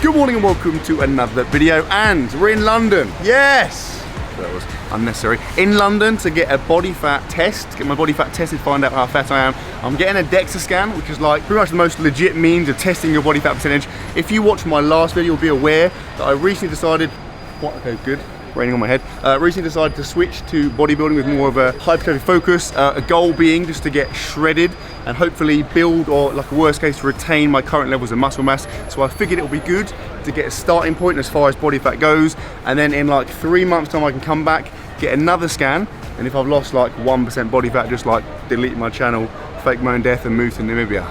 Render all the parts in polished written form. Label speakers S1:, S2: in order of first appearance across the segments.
S1: Good morning and welcome to another video, and we're in London. Yes! That was unnecessary. In London to get a body fat test, get my body fat tested, find out how fat I am. I'm getting a Dexa scan, which is like pretty much the most legit means of testing your body fat percentage. If you watch my last video, you'll be aware that I recently decided, okay, good. Raining on my head. Recently decided to switch to bodybuilding with more of a hypertrophy focus. A goal being just to get shredded and hopefully build, or like a worst case, to retain my current levels of muscle mass. So I figured it would be good to get a starting point as far as body fat goes, and then in like 3 months time I can come back, get another scan, and if I've lost like 1% body fat, just like delete my channel, fake my own death and move to Namibia.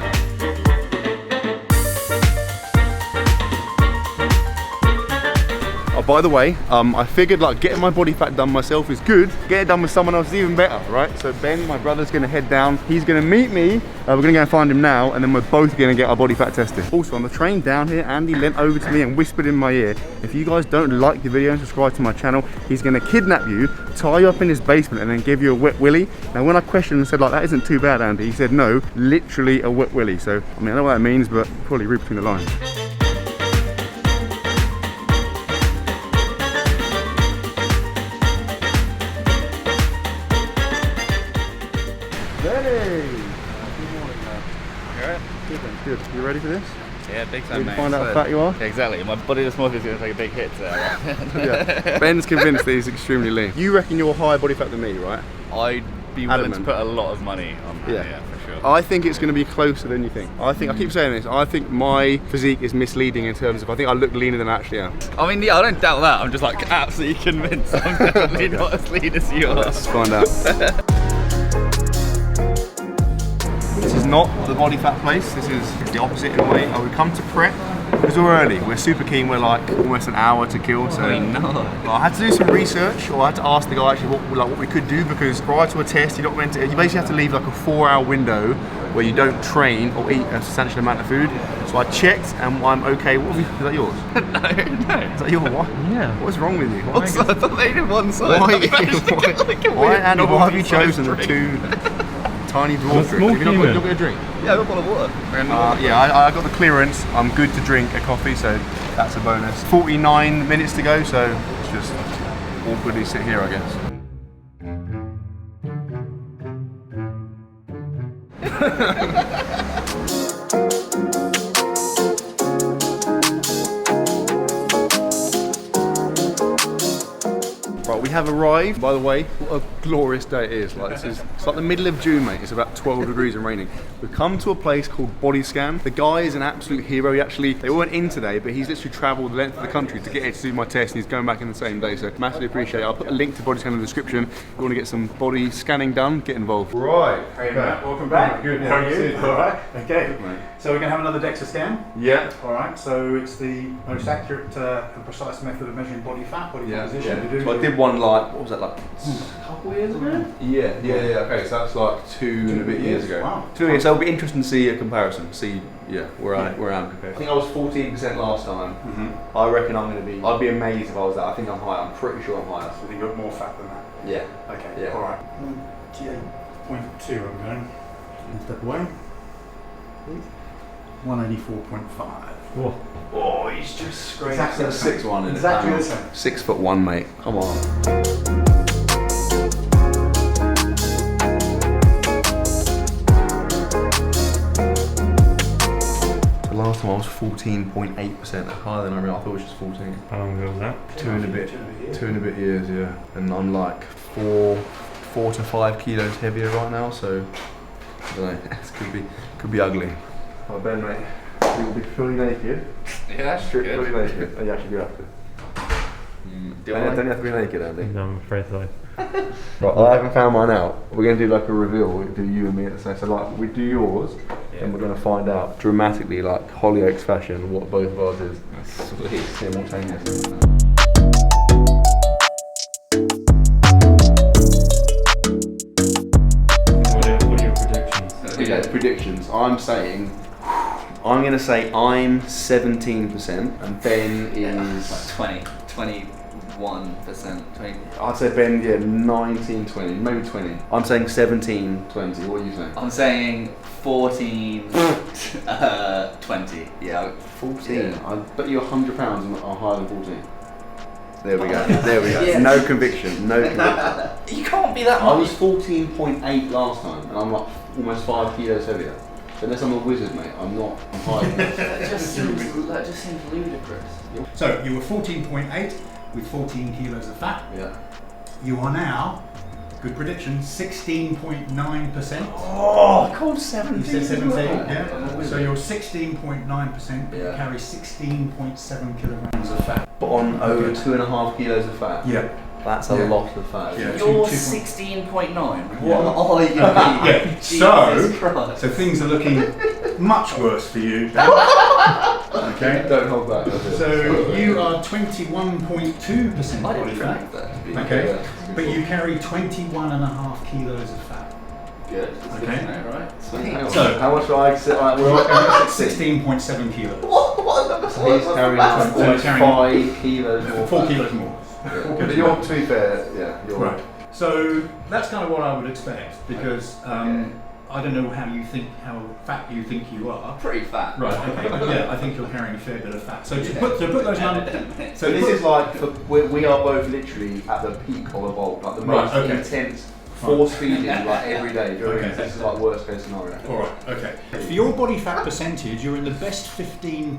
S1: By the way, I figured like getting my body fat done myself is good. Get it done with someone else is even better, right? So Ben, my brother's gonna head down. He's gonna meet me. We're gonna go and find him now, and then we're both gonna get our body fat tested. Also, on the train down here, Andy leant over to me and whispered in my ear, if you guys don't like the video and subscribe to my channel, he's gonna kidnap you, tie you up in his basement, and then give you a wet willy. Now, when I questioned and said like, that isn't too bad, Andy, he said no, literally a wet willy. So, I mean, I know what that means, but probably read between the lines. Good. You ready for this?
S2: Yeah, big time, mate.
S1: Find out how fat you are?
S2: Yeah, exactly. My body dysmorphia is going to take a big hit today.
S1: Yeah. Ben's convinced that he's extremely lean. You reckon you're higher body fat than me, right?
S2: I'd be willing to put a lot of money on that, yeah for sure.
S1: I think it's going to be closer than you think. I keep saying this, I think my physique is misleading in terms of, I think I look leaner than I actually am.
S2: I mean, yeah, I don't doubt that. I'm just like absolutely convinced I'm definitely not as lean as you are.
S1: Let's find out. This is not the body fat place, this is the opposite in a way. I would come to prep, because we're early, we're super keen, we're like almost an hour to kill, so I had to do some research, or I had to ask the guy actually what we could do, because prior to a test, you basically have to leave like a 4-hour window where you don't train or eat a substantial amount of food. So I checked and I'm okay. Is that yours?
S2: No.
S1: Is that yours? What?
S2: Yeah.
S1: What's wrong with you?
S2: I thought they did one side.
S1: Why have you chosen the two tiny dwarf drinks? Have you not got a drink?
S2: Yeah, I've got a bottle of water.
S1: Yeah, I got the clearance. I'm good to drink a coffee, so that's a bonus. 49 minutes to go, so it's just awkwardly sit here, I guess. Right, we have arrived. By the way, what a glorious day it is. Like, it's like the middle of June, mate. It's about 12 degrees and raining. We've come to a place called Body Scan. The guy is an absolute hero. They weren't in today, but he's literally travelled the length of the country to get here to do my test, and he's going back in the same day, so massively appreciate it. I'll put a link to Body Scan in the description. If you want to get some body scanning done, get involved. Right.
S3: Hey, Matt. Welcome back.
S1: Good.
S3: How are you?
S1: All right.
S3: Okay.
S1: Good, mate.
S3: So we're going to have another Dexa scan.
S1: Yeah.
S3: All right. So it's the most accurate and precise method of measuring body fat, body composition.
S1: So I did one like, what was that, like a couple years ago? Yeah. Okay, so that's like 2 and a bit years ago.
S3: Wow.
S1: 2 years. So it'll be interesting to see a comparison. See, where I am compared. I think I was 14% last time. Mm-hmm. I reckon I'm going to be. I'd be amazed if I was that. I think I'm higher. I'm pretty sure I'm higher.
S3: So you've got more fat than that.
S1: Yeah.
S3: Okay.
S1: Yeah.
S3: All right. 98.2. I'm going. Step away. 184.5.
S1: Oh, he's just scraped.
S3: Exactly the same.
S1: 6'1", isn't
S3: Exactly
S1: it?
S3: the same.
S1: 6'1", mate. Come on. The last time I was 14.8%, higher than I thought it was just 14.
S4: How long ago was that?
S1: 2 and a bit. 2 and a bit years, yeah. And I'm like 4 to 5 kilos heavier right now, so I don't know. It could be ugly. Oh, Ben, mate. You'll be fully naked.
S2: Yeah, that's
S1: Fully
S2: good.
S1: naked. Oh, you actually do have to. Don't you have to be naked, Andy?
S4: No, I'm afraid so.
S1: Right, I haven't found mine out. We're going to do like a reveal. We're going to do you and me at the same. So like, we do yours, and we're going to find out dramatically, like Hollyoaks fashion, what both of ours is.
S2: Sweet.
S1: Simultaneously.
S4: What are your predictions?
S1: Okay, predictions. I'm going to say I'm 17%, and Ben is
S2: Like 20. 21%. 20.
S1: I'd say Ben, yeah, 19, 20, maybe 20. I'm saying 17, 20. What are you saying?
S2: I'm saying 14, 20. Yeah.
S1: 14.
S2: Yeah.
S1: I bet you £100 are higher than 14. There we go. There we go.
S2: Yes.
S1: No conviction. No conviction.
S2: You can't be that
S1: I
S2: much.
S1: was 14.8 last time, and I'm like almost 5 kilos heavier. So unless I'm a wizard, mate, I'm not. I'm higher.
S2: That just seems ludicrous.
S3: So you were 14.8 with 14 kilos of fat.
S1: Yeah.
S3: You are now, good prediction, 16.9%.
S1: Oh, I called 17.
S3: You said 17,
S1: Yeah.
S3: yeah. So you're 16.9%, but you
S1: Yeah.
S3: carry 16.7 kilograms of fat.
S1: But on over 2.5 kilos of fat.
S3: Yeah.
S1: That's a
S3: Yeah.
S1: lot of fat.
S3: Yeah.
S2: You're
S3: 2.9.
S2: 16.9.
S3: Yeah.
S2: What are you?
S3: Yeah.
S2: Jesus Christ.
S3: So things are looking much worse for you. Okay.
S1: Don't hold back.
S3: So you are 21.2%
S2: I
S3: body
S2: didn't
S3: fat.
S2: think that to be
S3: Okay. But you carry 21.5 kilos of fat.
S2: good. That's good
S3: Okay.
S2: to know, right?
S1: So,
S3: So-
S1: how much do I sit? Right, we're all
S3: 16.7 kilos.
S1: So he's carrying almost 5 kilos more.
S3: 4
S1: fat.
S3: kilos more.
S1: Yeah. But you're, to be fair, yeah, you're
S3: Right. So that's kind of what I would expect because I don't know how fat you think you are.
S2: Pretty fat.
S3: Right. Okay. But yeah, I think you're carrying a fair bit of fat. So to put those numbers.
S1: So this is like, we are both literally at the peak of a bulk, like the most
S3: Right, okay.
S1: intense force feeding like every day.
S3: Okay.
S1: This is like worst case scenario.
S3: All right. Okay. For your body fat percentage, you're in the best 15%.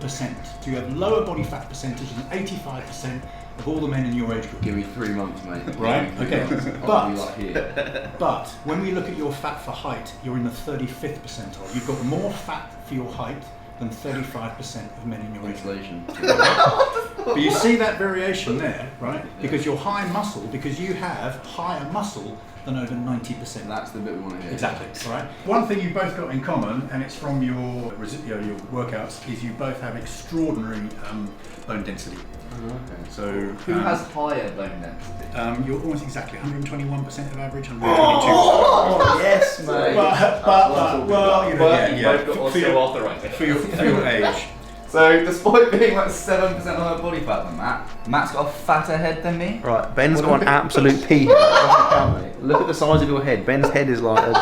S3: So you have lower body fat percentage than 85% of all the men in your age group.
S1: Give me 3 months, mate.
S3: Right, okay.
S1: I'll be like here.
S3: But when we look at your fat for height, you're in the 35th percentile. You've got more fat for your height than 35% of men in your age group.
S1: Insulation.
S3: But you see that variation there, right? Because you're high muscle, because you have higher muscle than over 90%.
S1: That's the bit we want to hear.
S3: Exactly. All right. One thing you've both got in common, and it's from your your workouts, is you both have extraordinary bone density.
S1: Oh, okay.
S3: So
S2: Who has higher bone density?
S3: you're almost exactly 121% of average, 122%.
S1: Oh, yes, mate.
S3: Well, you know, yeah,
S2: Both got
S3: for your
S2: osteoarthritis.
S3: for your age.
S2: So, despite being like 7% of her body fat than Matt's got a fatter head than me.
S1: Right, Ben's got an absolute pea. Doesn't count, mate. Look at the size of your head. Ben's head is like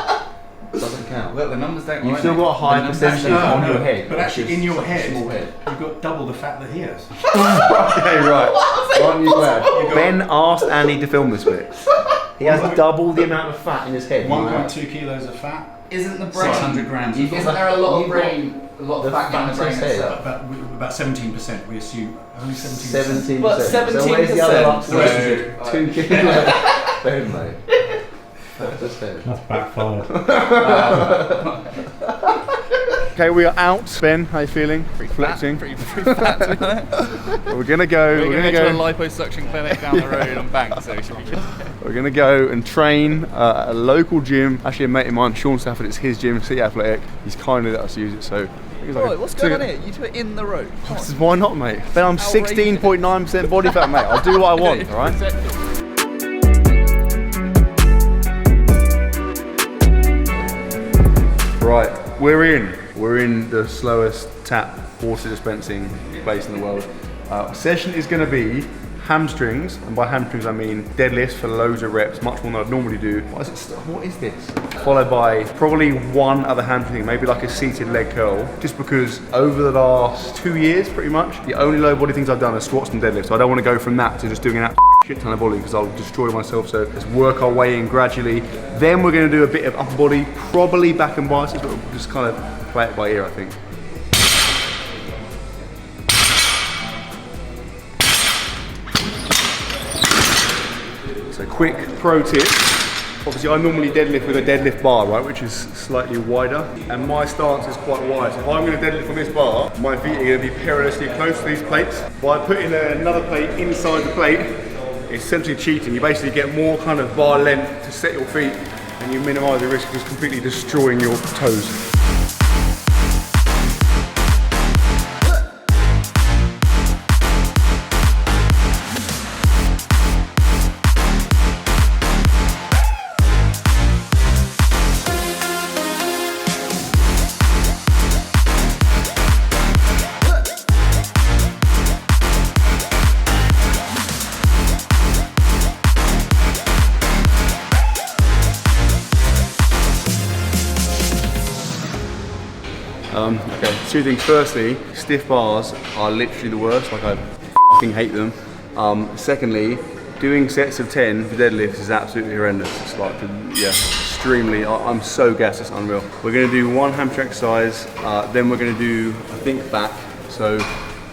S1: doesn't count.
S2: Look, the numbers don't
S1: You've
S2: lie,
S1: still
S2: mate.
S1: got a high
S2: The numbers
S1: percentage
S2: don't lie.
S1: on your head.
S3: But actually,
S1: which
S3: in
S1: is
S3: your
S1: such a
S3: head,
S1: small head.
S3: you've got double the fat that he has.
S1: Okay, right. Aren't you glad? Ben asked Andy to film this bit. He has double the amount of fat in his head.
S3: 1.2 kilos of fat.
S2: Isn't the brain?
S3: 600 grams of
S2: Isn't there a lot of fat in the brain
S1: fattest head.
S2: itself?
S3: About 17%. We assume only 17%.
S1: 17%.
S2: But
S1: So where's the other
S2: 17%?
S1: like 2 kilos? Ben, mate. Just head.
S4: That's backfired.
S1: Okay, we are out. Ben, how you feeling? Flexing.
S2: Pretty fat, to be honest.
S1: We're gonna go.
S2: We're going to go to a liposuction clinic down the road on Bank, so we should be good.
S1: We're gonna go and train at a local gym. Actually, a mate of mine, Sean Stafford, it's his gym, City Athletic. He's kindly let us use it, so.
S2: Boy, what's going on here? You two are in the road. Come on.
S1: Why not, mate? Ben, I'm
S2: Outrageous.
S1: 16.9% body fat, mate. I'll do what I want, alright? Right, we're in the slowest tap water dispensing place in the world. Session is going to be hamstrings, and by hamstrings I mean deadlifts for loads of reps, much more than I'd normally do. What is this? Followed by probably one other hamstring, maybe like a seated leg curl, just because over the last 2 years, pretty much, the only low body things I've done are squats and deadlifts. So I don't want to go from that to just doing an absolute shit ton of body because I'll destroy myself. So let's work our way in gradually. Then we're going to do a bit of upper body, probably back and biceps, but we'll just kind of play it by ear, I think. So quick pro tip. Obviously I normally deadlift with a deadlift bar, right, which is slightly wider, and my stance is quite wide. So if I'm going to deadlift on this bar, my feet are going to be perilously close to these plates. By putting another plate inside the plate, it's essentially cheating. You basically get more kind of bar length to set your feet, and you minimise the risk of just completely destroying your toes. two things. Firstly, stiff bars are literally the worst. Like I fucking hate them. Secondly, doing sets of 10 for deadlifts is absolutely horrendous. It's like, yeah, extremely. I'm so gassed, it's unreal. We're going to do one hamstring exercise, then we're going to do, I think, back. So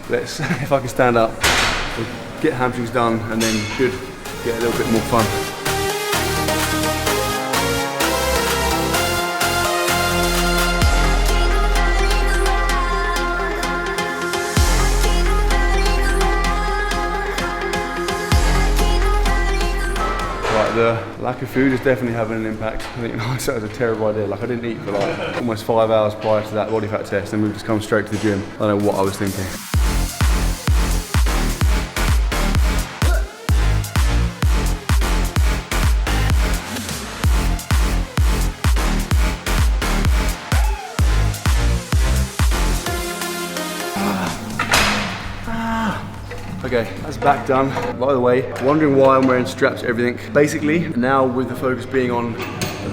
S1: let's, if I can stand up, we'll get hamstrings done, and then should get a little bit more fun. The lack of food is definitely having an impact. I think that was a terrible idea. Like I didn't eat for like almost 5 hours prior to that body fat test, and we've just come straight to the gym. I don't know what I was thinking. Okay, that's back done. By the way, wondering why I'm wearing straps to everything. Basically, now with the focus being on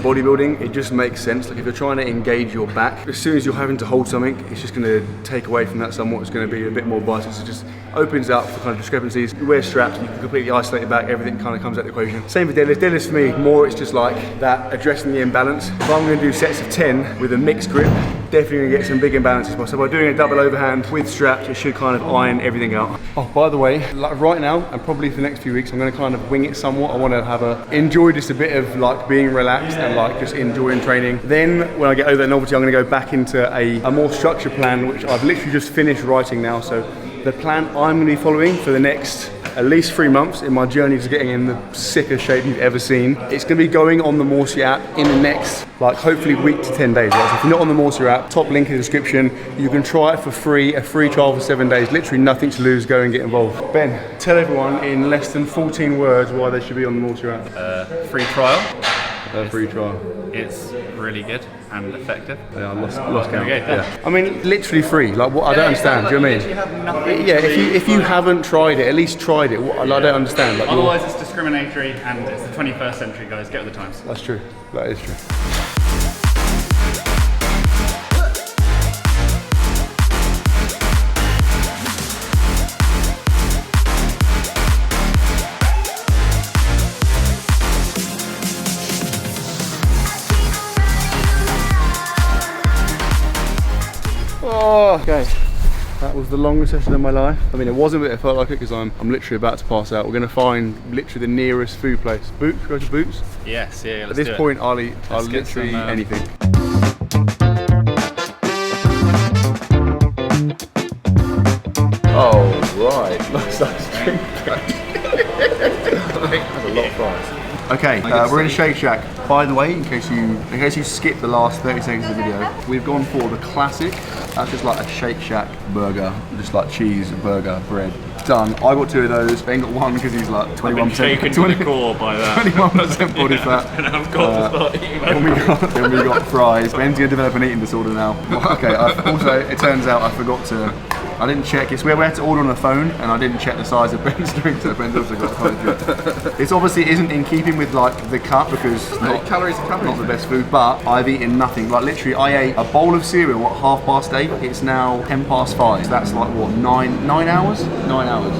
S1: bodybuilding, it just makes sense. Like if you're trying to engage your back, as soon as you're having to hold something, it's just gonna take away from that somewhat. It's gonna be a bit more biceps. So it just opens up for kind of discrepancies. You wear straps, you can completely isolate your back, everything kind of comes out of the equation. Same for deadlifts. Deadlifts for me, more it's just like that, addressing the imbalance. If I'm gonna do sets of 10 with a mixed grip, definitely gonna get some big imbalances. So by doing a double overhand with straps, it should kind of iron everything out. Oh, by the way, like right now, and probably for the next few weeks, I'm gonna kind of wing it somewhat. I wanna have enjoy just a bit of like being relaxed and like just enjoying training. Then when I get over that novelty, I'm gonna go back into a more structured plan, which I've literally just finished writing now. So the plan I'm gonna be following for the next at least 3 months in my journey to getting in the sickest shape you've ever seen. It's gonna be going on the Morsi app in the next, like hopefully week to 10 days. Right? So if you're not on the Morsi app, top link in the description. You can try it for free, a free trial for 7 days. Literally nothing to lose, go and get involved. Ben, tell everyone in less than 14 words why they should be on the Morsi app.
S5: Free trial.
S1: Free trial.
S5: It's really good and effective.
S1: Yeah, I lost count.
S5: Okay,
S1: Yeah. I mean, literally free. Like, what? I don't understand. Do you know what I mean?
S5: Have nothing
S1: Yeah, if you haven't tried it, at least tried it. I don't understand. Like,
S5: Otherwise, it's discriminatory, and it's the 21st century, guys. Get with the times.
S1: that's true. That is true. Oh, okay. That was the longest session of my life. I mean, it wasn't, but it felt like it because I'm literally about to pass out. We're going to find literally the nearest food place. Boots? Go to Boots?
S5: Yes, yeah.
S1: At this point, I'll literally eat anything. Oh, right. That's drink. That's a lot of fries. Okay, we're in a Shake Shack. By the way, in case you skipped the last 30 seconds of the video, we've gone for the classic. That's just like a Shake Shack burger, just like cheese, burger, bread. Done. I got 2 of those. Ben got 1 because he's like 21%.
S5: Taken to the core by that.
S1: 21% body fat.
S5: And I've got to start eating
S1: Then we got fries. Ben's gonna develop an eating disorder now. Okay. Also, it turns out I forgot to. I didn't check. It's where we had to order on the phone, and I didn't check the size of Ben's drink. So Ben's also got quite a drink. It's obviously isn't in keeping with like the cut because
S2: Calories are calories.
S1: not the best food. But I've eaten nothing. Like literally, I ate a bowl of cereal at 8:30. It's now 5:10. So that's like what 9 hours? 9 hours.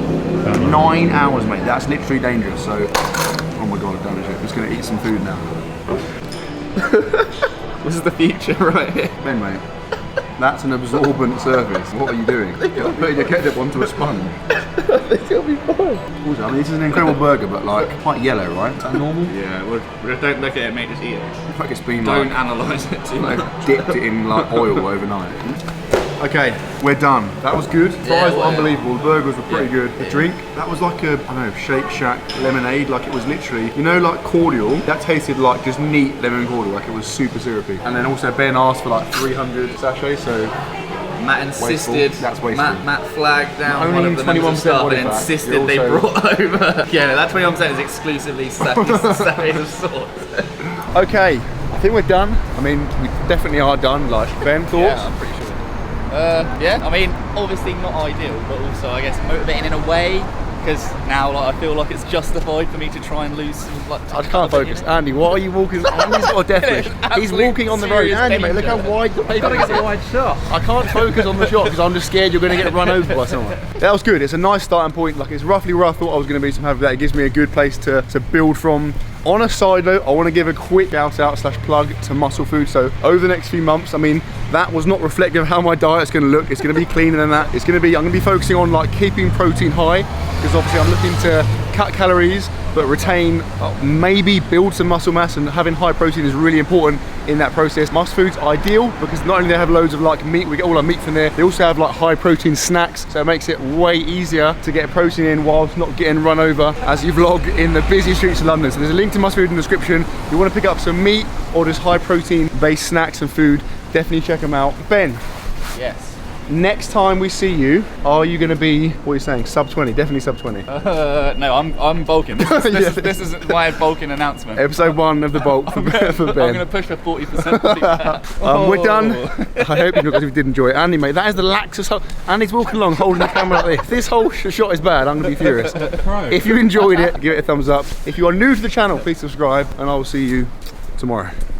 S1: 9 hours, mate. That's literally dangerous. So, oh my god, I've done it. I'm just gonna eat some food now.
S2: This is the future right here.
S1: Ben, mate. That's an absorbent surface. What are you doing? You're putting your ketchup onto a sponge.
S2: It'll be fine.
S1: Also, I mean, this is an incredible burger, but like quite yellow, right? Is that normal?
S5: Yeah, don't look at it, mate. Just eat it.
S1: It's like it's been
S5: Don't
S1: like,
S5: analyse it too much.
S1: dipped it in like oil overnight. Okay, we're done. That was good. Fries were unbelievable. The burgers were pretty good. The drink, that was like a, I don't know, Shake Shack lemonade. Like it was literally, you know, like cordial. That tasted like just neat lemon cordial. Like it was super syrupy. And then also Ben asked for like 300 sachets. So
S2: Matt insisted.
S1: That's wasteful.
S2: Matt flagged down
S1: Only
S2: one of the members of
S1: 21%
S2: staff
S1: body
S2: and
S1: fat.
S2: insisted
S1: You're
S2: they
S1: also-
S2: brought over. Yeah, no, that 21% is exclusively sachets of sauce.
S1: okay, I think we're done. I mean, we definitely are done. Like Ben, thoughts?
S2: Yeah, I'm pretty sure. Yeah, I mean, obviously not ideal, but also I guess motivating in a way because now like I feel like it's justified for me to try and lose some like.
S1: I can't focus. Andy, what are you walking? Andy's got a death wish. He's
S2: Absolute
S1: walking on the road.
S2: serious
S1: Andy, mate, look how
S2: danger.
S1: wide the
S5: You gotta get the wide shot.
S1: I can't focus on the shot because I'm just scared you're going to get run over by someone. That was good. It's a nice starting point. Like, it's roughly where I thought I was going to be. So I'm happy with that. It gives me a good place to build from. On a side note, I want to give a quick shout out / plug to Muscle Food. So over the next few months, I mean, that was not reflective of how my diet's going to look. It's going to be cleaner than that. I'm going to be focusing on like keeping protein high, because obviously I'm looking to cut calories but retain, maybe build some muscle mass, and having high protein is really important in that process. Muscle Food's ideal because not only they have loads of like meat, we get all our meat from there, they also have like high protein snacks, so it makes it way easier to get protein in whilst not getting run over as you vlog in the busy streets of London. So there's a link to Muscle Food in the description. If you want to pick up some meat or just high protein based snacks and food, definitely check them out. Ben,
S2: Yes.
S1: next time we see you, are you going to be, what are you saying, sub 20? Definitely sub 20.
S2: No, I'm bulking. This is my bulking announcement.
S1: Episode 1 of the bulk for Ben.
S2: I'm going to push for 40% body fat.
S1: We're done. I hope you did enjoy it. Andy, mate, that is the laxest. Andy's walking along holding the camera like this. This whole shot is bad. I'm going to be furious. If you enjoyed it, give it a thumbs up. If you are new to the channel, please subscribe, and I will see you tomorrow.